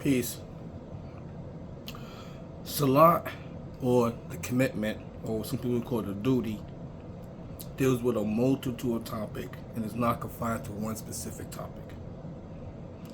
Peace. Salat, or the commitment, or some people call it a duty, deals with a multitude of topics and is not confined to one specific topic.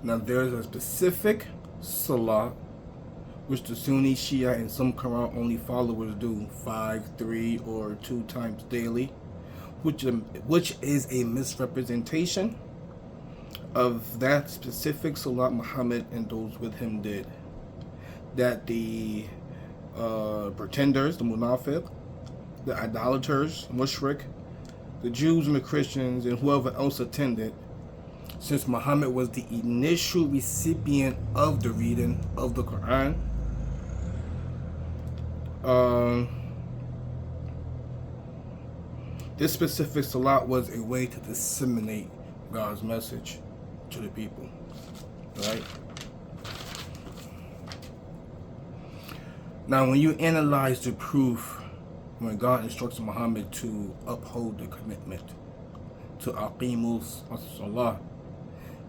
Now, there is a specific salat which the Sunni, Shia, and some Quran-only followers do 5, 3, or 2 times daily, which is a misrepresentation of that specific salat Muhammad and those with him did. That the pretenders, the munafiq, the idolaters, mushrik, the Jews and the Christians, and whoever else attended, since Muhammad was the initial recipient of the reading of the Quran, this specific salat was a way to disseminate God's message to the people, right? Now, when you analyze the proof, when God instructs Muhammad to uphold the commitment to aqeemuu salah,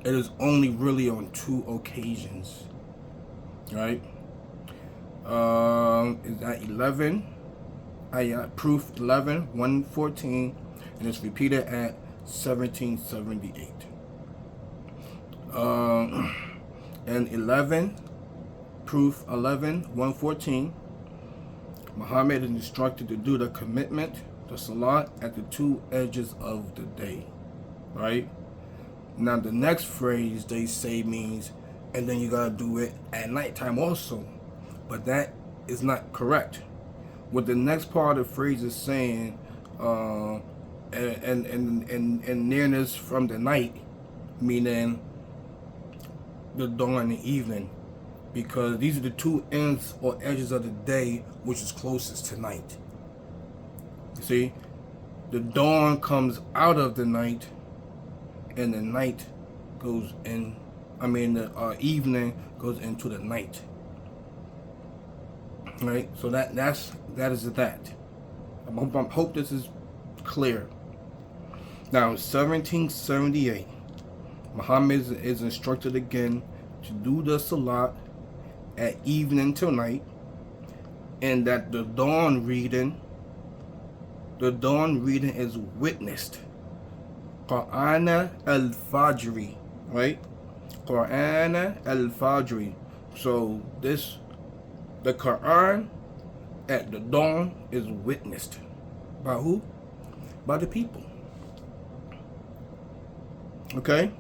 it is only really on 2 occasions, right? Is that 11? Proof 11, 114, and it's repeated at 1778. And 11, proof 11, 114, Muhammad is instructed to do the commitment, the salat, at the 2 edges of the day, right? Now, the next phrase they say means, and then you gotta do it at nighttime also, but that is not correct. What the next part of the phrase is saying, and nearness from the night, meaning the dawn and the evening, because these are the 2 ends or edges of the day which is closest to night. You see, the dawn comes out of the night, and the night goes in. The evening goes into the night. Right. So that is that. I hope this is clear. Now, 1778, Muhammad is instructed again to do the salat at evening till night, and that the dawn reading is witnessed. Qur'an al-Fajri, right? Qur'an al-Fajri. So the Quran at the dawn is witnessed by who? By the people. Okay?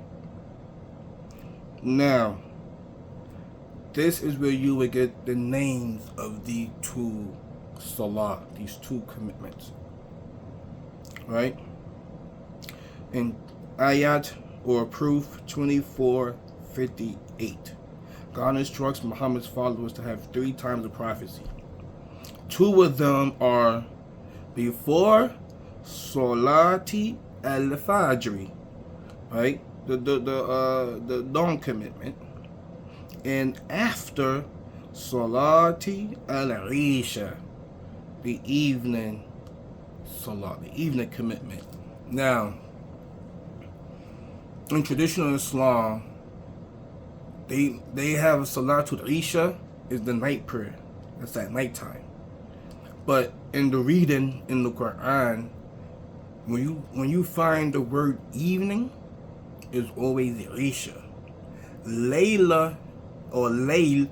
Now, this is where you would get the names of the 2 salat, these 2 commitments. Right? In ayat or proof 2458, God instructs Muhammad's followers to have 3 times of prophecy. 2 of them are before salati al-fajri, right? The dawn commitment, and after salati al-isha, the evening salat, the evening commitment. Now, in traditional Islam, they have salatul isha is the night prayer. That's at nighttime. But in the reading in the Quran, when you find the word evening, is always isha. Layla or layl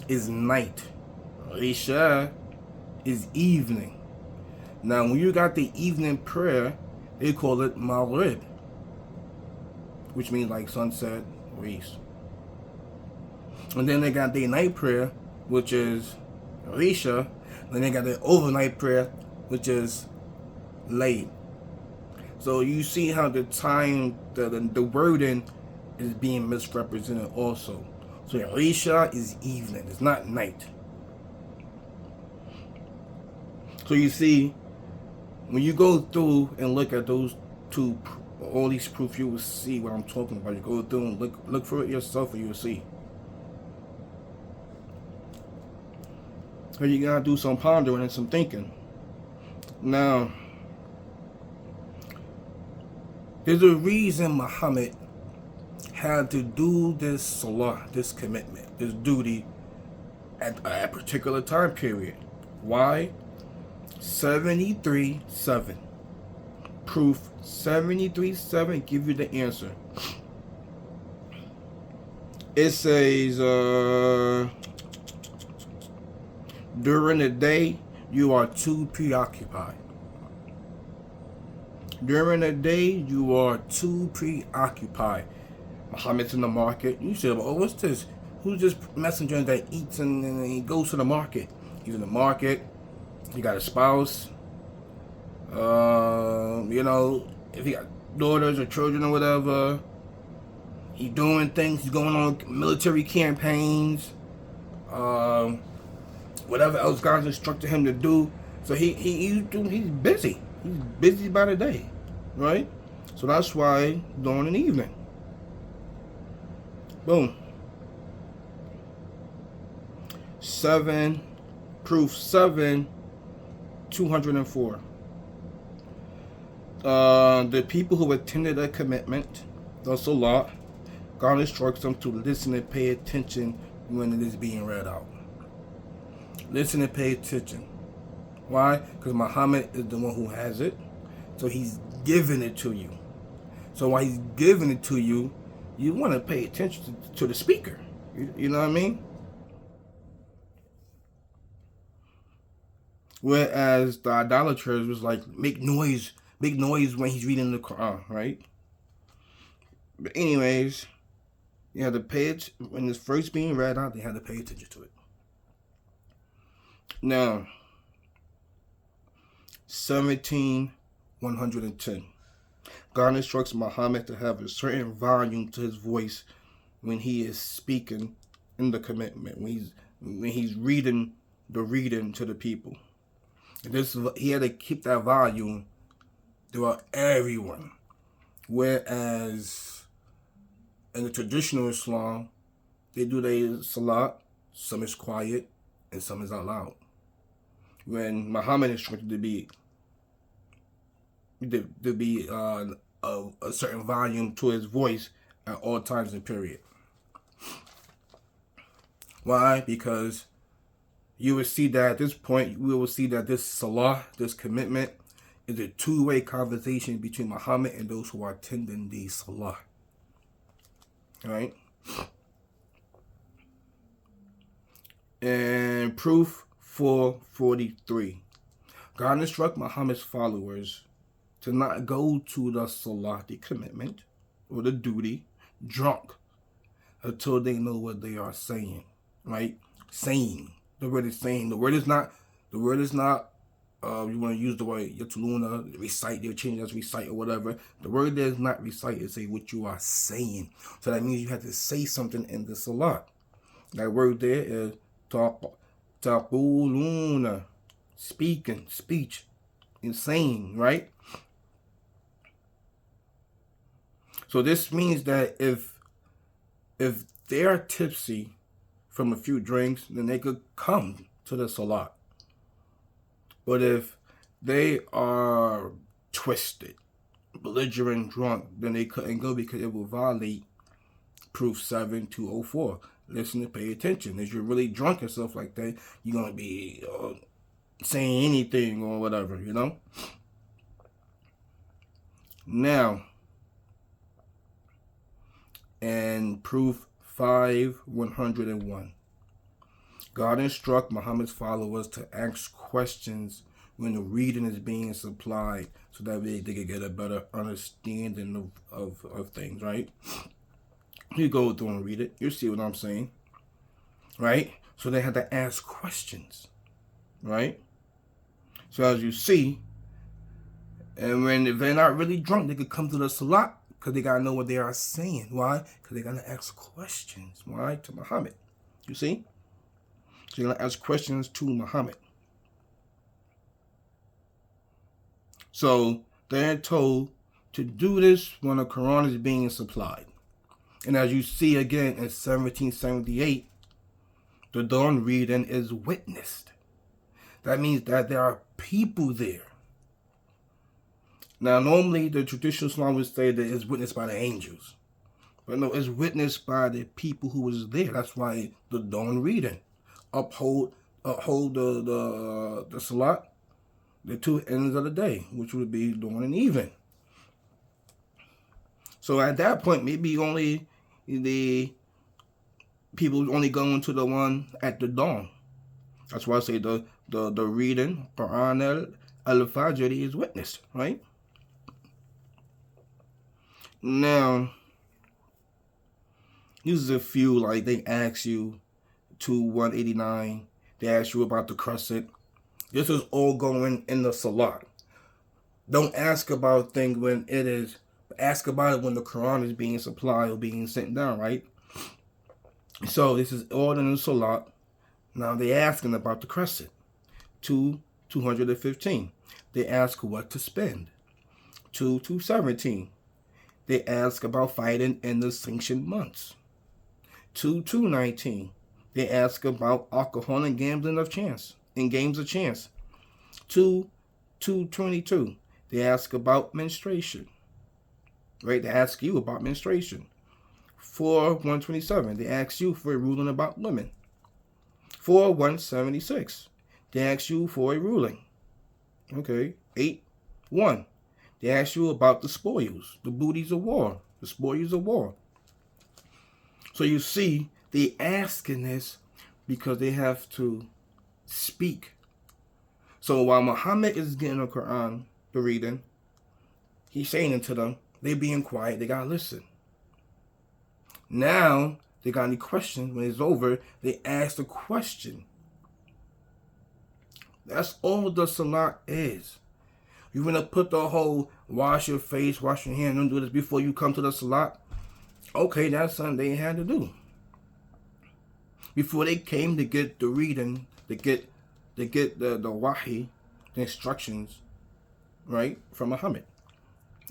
is night. Isha is evening. Now, when you got the evening prayer, they call it maghrib, which means like sunset or east. And then they got the night prayer, which is Isha. Then they got the overnight prayer, which is late. So you see how the time, the wording is being misrepresented also. So Isha is evening, it's not night. So you see, when you go through and look at those 2, all these proofs, you will see what I'm talking about. You go through and look for it yourself, and you will see. So you gotta do some pondering and some thinking. Now, there's a reason Muhammad had to do this salah, this commitment, this duty at a particular time period. Why? 73:7. Proof 73:7 give you the answer. It says, during the day, you are too preoccupied. During the day, you are too preoccupied. Muhammad's in the market. You say, oh, what's this? Who's this messenger that eats and he goes to the market? He's in the market. He got a spouse. If he got daughters or children or whatever, he's doing things. He's going on military campaigns. Whatever else God's instructed him to do. So he's busy. He's busy by the day, right? So that's why during the evening. Boom. 7, proof 7, 204. The people who attended a commitment, the salat, God instructs them to listen and pay attention when it is being read out. Listen and pay attention. Why? Because Muhammad is the one who has it. So he's giving it to you. So while he's giving it to you, you want to pay attention to the speaker. You know what I mean? Whereas the idolaters was like, make noise when he's reading the Quran, right? But anyways, you have to pay it when it's first being read out. They have to pay attention to it. Now, 17:110. God instructs Muhammad to have a certain volume to his voice when he is speaking in the commitment, when he's reading the reading to the people. And he had to keep that volume throughout everyone. Whereas in the traditional Islam, they do their salat, some is quiet and some is out loud. When Muhammad instructed to be a certain volume to his voice at all times and period. Why? Because you will see that at this point, we will see that this salah, this commitment, is a two-way conversation between Muhammad and those who are attending the salah. All right? And proof 443. God instructs Muhammad's followers to not go to the salah, the commitment, or the duty, drunk, until they know what they are saying. Right? Saying. The word is saying. The word is not, you want to use the word yatluna, recite, they'll change as recite or whatever. The word there is not recite, it's say what you are saying. So that means you have to say something in the salat. That word there is taquluna, speaking, speech, and saying, right? So this means that if they are tipsy from a few drinks, then they could come to the salat. But if they are twisted, belligerent, drunk, then they couldn't go because it will violate proof 7204. Listen and pay attention. If you're really drunk and stuff like that, you're going to be saying anything or whatever, you know? Now, and proof 5:101. God instructs Muhammad's followers to ask questions when the reading is being supplied so that they can get a better understanding of things, right? You go through and read it. You see what I'm saying, right? So they had to ask questions, right? So as you see, and if they're not really drunk, they could come to the salat because they got to know what they are saying. Why? Because they got to ask questions, right, to Muhammad. You see? So you're going to ask questions to Muhammad. So they're told to do this when the Quran is being supplied. And as you see again in 1778, the dawn reading is witnessed. That means that there are people there. Now, normally the traditional Islam would say that it's witnessed by the angels. But no, it's witnessed by the people who was there. That's why the dawn reading uphold the salat, the two ends of the day, which would be dawn and even. So at that point, maybe only the people only going to the one at the dawn. That's why I say the reading Quran al-Fajr is witnessed, right? Now, this is a few, like they ask you to 189, they ask you about the crescent. This is all going in the salat. Don't ask about things when it is, ask about it when the Quran is being supplied or being sent down, right? So this is all in the salat. Now they asking about the crescent. 215. They ask what to spend. 217. They ask about fighting in the sanctioned months. 219. They ask about alcohol and gambling of chance, in games of chance. 222. They ask about menstruation. Right? They ask you about menstruation. 127. They ask you for a ruling about women. 176. They ask you for a ruling. Okay. 1. They ask you about the spoils, the booties of war, the spoils of war. So you see, they asking this because they have to speak. So while Muhammad is getting the Quran, the reading, he's saying it to them, they being quiet, they gotta listen. Now, they got any questions, when it's over, they ask the question. That's all the salat is. You're going to put the whole wash your face, wash your hands, don't do this before you come to the salat. Okay, that's something they had to do. Before they came to get the reading, to get the wahi, the instructions, right, from Muhammad.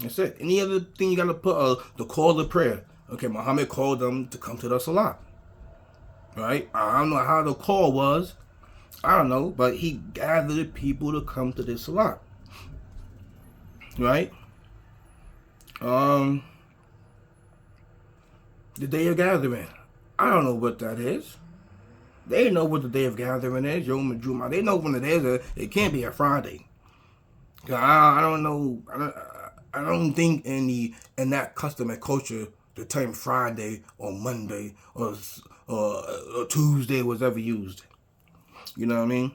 That's it. Any other thing you got to put, the call to prayer. Okay, Muhammad called them to come to the salat. Right? I don't know how the call was. I don't know, but he gathered people to come to the salat. Right? The day of gathering. I don't know what that is. They know what the day of gathering is. Yom Juma. They know when it is. It can't be a Friday. I don't know. I don't think in that custom and culture the term Friday or Monday or Tuesday was ever used. You know what I mean?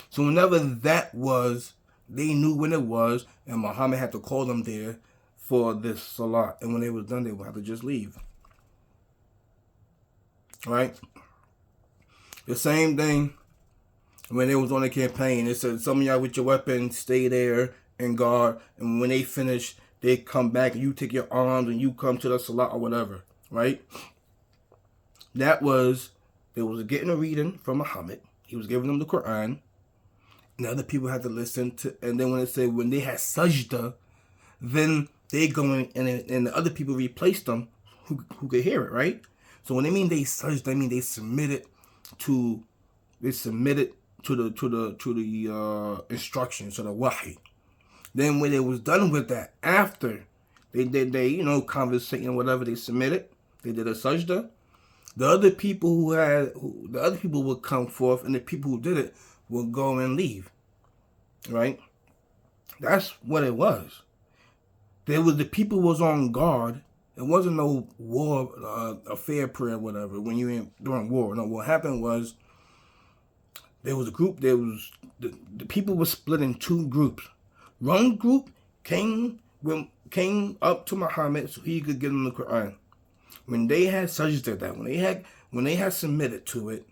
So whenever that was, they knew when it was, and Muhammad had to call them there for this salat. And when they was done, they would have to just leave. Right? The same thing when they was on the campaign. It said, some of y'all with your weapons, stay there and guard. And when they finish, they come back and you take your arms and you come to the salat or whatever. Right? That was, they was getting a reading from Muhammad. He was giving them the Quran. And other people had to listen to, and then when it said when they had sajda, then they go in and the other people replaced them who could hear it, right? So when they mean they sajda, they mean they submitted to the instructions, to the wahi. Then when they was done with that, after they did conversating and whatever, they submitted, they did a sajda. The other people the other people would come forth, and the people who did it would go and leave. Right? That's what it was. There was the people was on guard. It wasn't no war, a fair prayer, whatever. When you ain't during war, no. What happened was there was a group. There was the people were split in two groups. One group came up to Muhammad so he could give them the Quran. When they had sajda that, when they had submitted to it,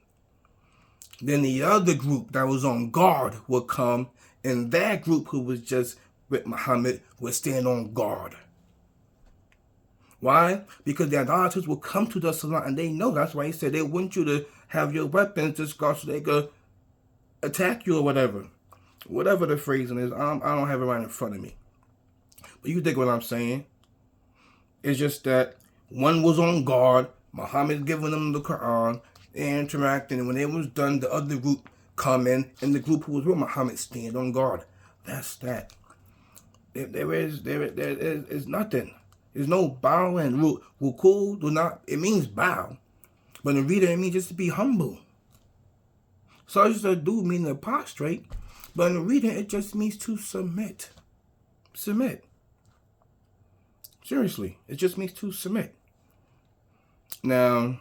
then the other group that was on guard would come, and that group who was just with Muhammad would stand on guard. Why? Because the idolaters will come to the salat, and they know. That's why he said they want you to have your weapons just so they could attack you or whatever. Whatever the phrasing is, I don't have it right in front of me. But you think what I'm saying. It's just that one was on guard, Muhammad giving them the Quran, they interacting, and when it was done, the other group come in, and the group who was with Muhammad stand on guard. That's that. There is nothing. There's no bowing. Ruku do not, it means bow. But in reading, it means just to be humble. Sajda do mean to prostrate, but in reading, it just means to submit. Submit. Seriously, it just means to submit. Now,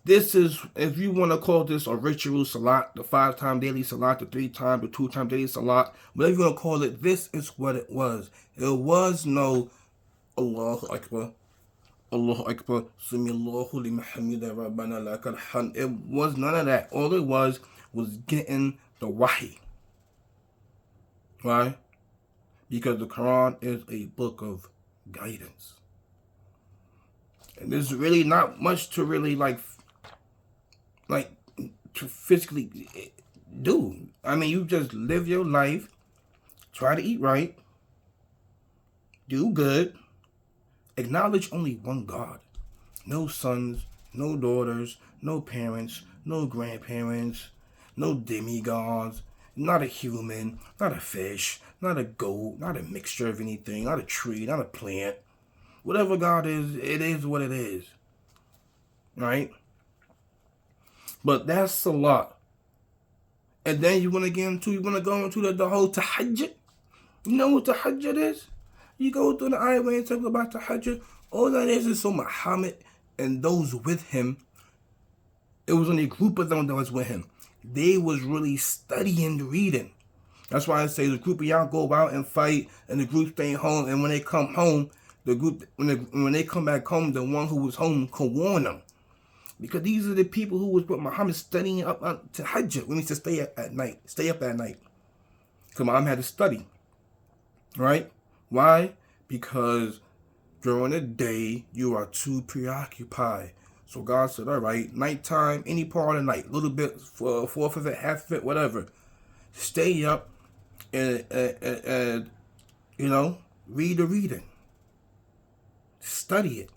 this is, if you want to call this a ritual salat, the 5-time daily salat, the 3-time, the 2-time daily salat, whatever you want to call it, this is what it was. It was no Allahu Akbar, Allahu Akbar, Samillahu liman hamida rabbana lakal hamd. It was none of that. All it was getting the wahi. Why? Because the Quran is a book of guidance. And there's really not much to really like to physically do. I mean, you just live your life, try to eat right, do good, acknowledge only one God. No sons, no daughters, no parents, no grandparents, no demigods, not a human, not a fish, not a goat, not a mixture of anything, not a tree, not a plant. Whatever God is, it is what it is. Right? But that's a lot. And then you want to go into the whole tahajjud. You know what tahajjud is? You go through the ayah and talk about tahajjud. All that is so Muhammad and those with him, it was only a group of them that was with him. They was really studying the reading. That's why I say the group of y'all go out and fight and the group stay home. And when they come home, the group, when they come back home, the one who was home can warn them. Because these are the people who was with Muhammad studying up to Hajj. We need to stay up at night. Stay up at night. Because Muhammad had to study. Right? Why? Because during the day, you are too preoccupied. So God said, all right, nighttime, any part of the night, a little bit, fourth of it, half of it, whatever. Stay up and read the reading. Study it.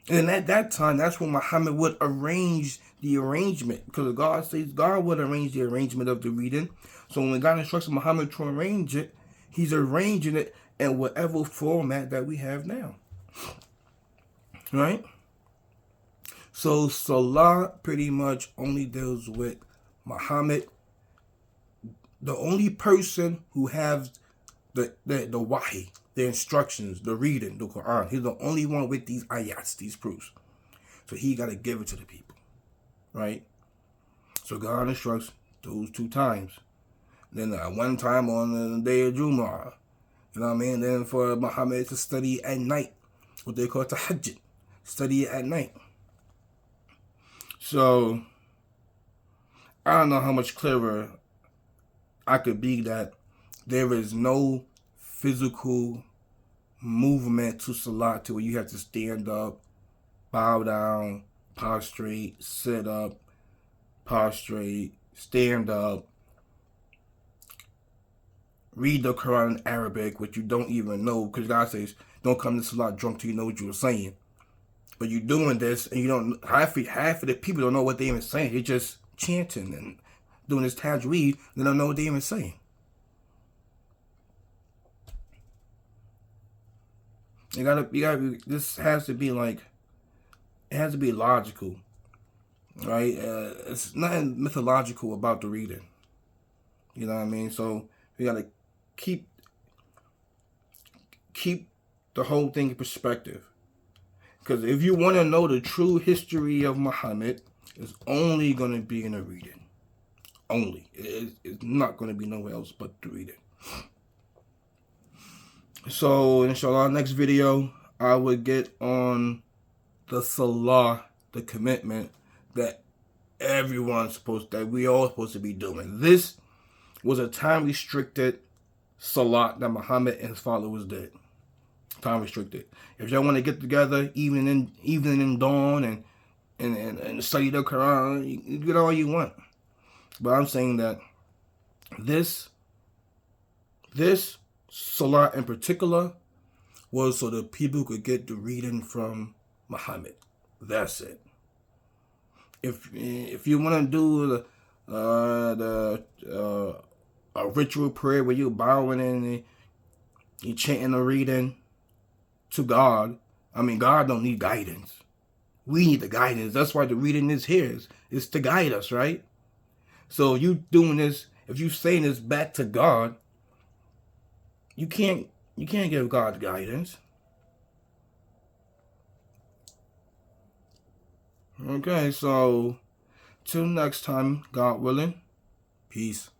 And at that time, that's when Muhammad would arrange the arrangement. Because God says God would arrange the arrangement of the reading. So when God instructs Muhammad to arrange it, he's arranging it in whatever format that we have now. Right? So Salah pretty much only deals with Muhammad. The only person who has the wahi, the instructions, the reading, the Quran. He's the only one with these ayats, these proofs. So he got to give it to the people. Right? So God instructs those 2 times. Then one time on the day of Jumu'ah. You know what I mean? Then for Muhammad to study at night. What they call tahajjud. Study it at night. So, I don't know how much clearer I could be that there is no physical movement to salat to where you have to stand up, bow down, prostrate, sit up, prostrate, stand up, read the Quran in Arabic, which you don't even know, because God says, don't come to salat drunk till you know what you were saying. But you're doing this, and you don't, half of the people don't know what they're even saying. They're just chanting and doing this tajweed, they don't know what they're even saying. You gotta be, this has to be like, it has to be logical, right? It's nothing mythological about the reading. You know what I mean? So you gotta keep the whole thing in perspective. Because if you want to know the true history of Muhammad, it's only going to be in the reading. Only. It's not going to be nowhere else but the reading. So, inshallah, next video, I will get on the salah, the commitment that that we all supposed to be doing. This was a time restricted salat that Muhammad and his followers did. Time restricted. If y'all want to get together, evening and dawn, and study the Quran, you get all you want. But I'm saying that this salat in particular was so that people could get the reading from Muhammad. That's it. If you want to do a ritual prayer where you're bowing You chanting or reading to God. I mean, God don't need guidance. We need the guidance. That's why the reading is here. Is to guide us, right? So you doing this, if you saying this back to God, you can't give God guidance. Okay, so till next time, God willing, peace.